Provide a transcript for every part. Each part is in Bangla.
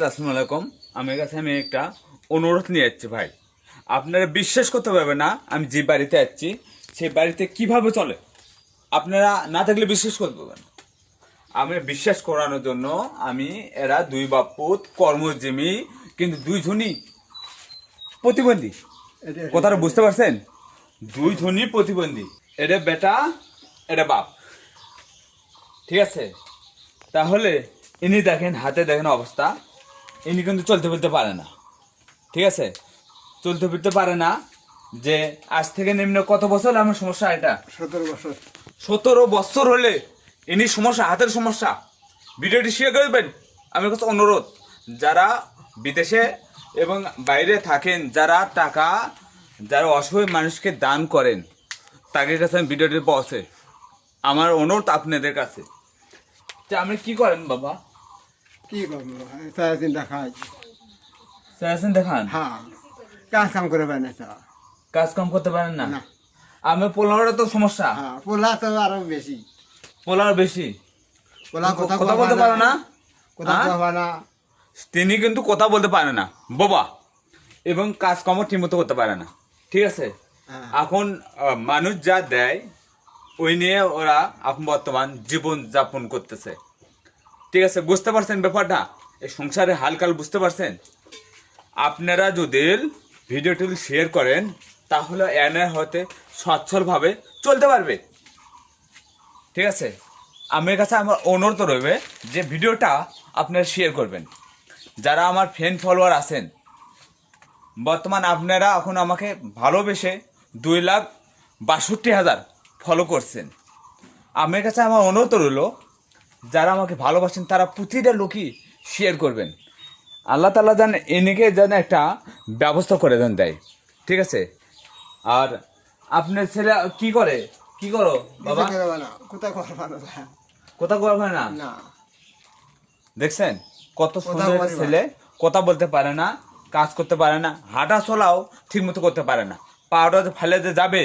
আসসালামু আলাইকুম। আমার কাছে আমি একটা অনুরোধ নিয়ে যাচ্ছি ভাই, আপনারা বিশ্বাস করতে পারবেন না আমি যে বাড়িতে যাচ্ছি সেই বাড়িতে কিভাবে চলে, আপনারা না থাকলে বিশ্বাস করতে পারবেন না। আমি বিশ্বাস করানোর জন্য আমি এরা দুই বাপুত কর্মজীবী, কিন্তু দুইজনই প্রতিবন্ধী। কথাটা বুঝতে পারছেন? দুইজনই প্রতিবন্ধী, এটা বেটা এটা বাপ, ঠিক আছে? তাহলে ইনি দেখেন, হাতে দেখেন অবস্থা, ইনি কিন্তু চলতে ফিরতে পারে না, ঠিক আছে? চলতে ফিরতে পারে না। যে আজ থেকে নিম্ন কত বছর আমার সমস্যা, এটা 17 বছর। 17 বছর হলে ইনি সমস্যা, হাতের সমস্যা। ভিডিওটি শেয়ার করবেন, আমার কাছে অনুরোধ। যারা বিদেশে এবং বাইরে থাকেন, যারা টাকা, যারা অসহায় মানুষকে দান করেন, তাদের কাছে আমি ভিডিওটি পৌঁছে আমার অনুরোধ আপনাদের কাছে। যে আপনি কি করেন বাবা? কি করবো, সারাদিন দেখাই। সারাদিন দেখান? হ্যাঁ, কাজ কাম করে পাই না তো। কাজ কাম করতে পারেন না? না। আমি পোলাওটা তো সমস্যা। হ্যাঁ, পোলা তো আরো বেশি। পোলার বেশি। পোলা কথা বলতে পারে না? কথা হ্যাঁ? কবা না। তিনি কিন্তু কথা বলতে পারে না বাবা, এবং কাজকর্ম ঠিক মতো করতে পারে না, ঠিক আছে? হ্যাঁ। এখন মানুষ যা দেয় ওই নিয়ে ওরা এখন বর্তমান জীবন যাপন করতেছে, ঠিক আছে? বুঝতে পারছেন ব্যাপারটা? এই সংসারে হালকাল বুঝতে পারছেন? আপনারা যদি ভিডিওটি শেয়ার করেন তাহলে এনার হতে সচ্ছলভাবে চলতে পারবে, ঠিক আছে? আমার কাছে আমার অনুরোধ রইবে যে ভিডিওটা আপনারা শেয়ার করবেন। যারা আমার ফ্রেন্ড ফলোয়ার আছেন, বর্তমান আপনারা এখন আমাকে ভালোবেসে 2,62,000 ফলো করছেন। আমার কাছে আমার অনুরোধ রইল, যারা আমাকে ভালোবাসেন তারা প্রতিটা লোকই শেয়ার করবেন। আল্লাহ তাআলা যেন এনেকে যেন একটা ব্যবস্থা করে দেন দেয়, ঠিক আছে? আর আপনার ছেলে কি করে, কি করো বাবা? কিছু করবা না, কোথায় করবা না। কথা করবে না? না। দেখছেন কত সুন্দর বলতে একটা পারে ছেলে, কথা বলতে পারে না, কাজ করতে পারে না, হাঁটা চলাও ঠিক মতো করতে পারে না, পাউডার ফেলে যে যাবে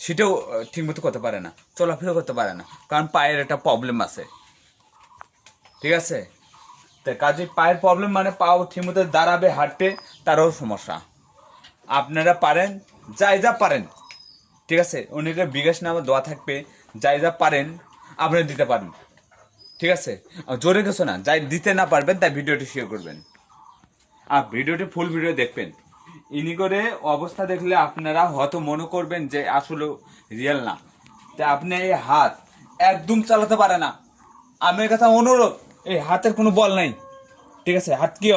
সেটাও ঠিক মতো করতে পারে না, চলাফেরা করতে পারে না, কারণ পায়ের একটা প্রবলেম আছে, ঠিক আছে? তো কাজে পায়ের প্রবলেম মানে পাও ঠিক মতো দাঁড়াবে, হাঁটবে, তারও সমস্যা। আপনারা পারেন, যাই যা পারেন, ঠিক আছে? উনিকে বিকাশ নামে দোয়া থাকবে, যাই যা পারেন আপনারা দিতে পারেন, ঠিক আছে? আর জোরে কিছু না, যাই দিতে না পারবেন তাই ভিডিওটি শেয়ার করবেন, আর ভিডিওটি ফুল ভিডিও দেখবেন। ইনি করে অবস্থা দেখলে আপনারা হয়তো মনে করবেন যে আসলে রিয়েল না। তাই আপনি এই হাত একদম চালাতে পারে না, আমার কাছে অনুরোধ, এই হাতের কোনো বল নাই, ঠিক আছে? হাত কি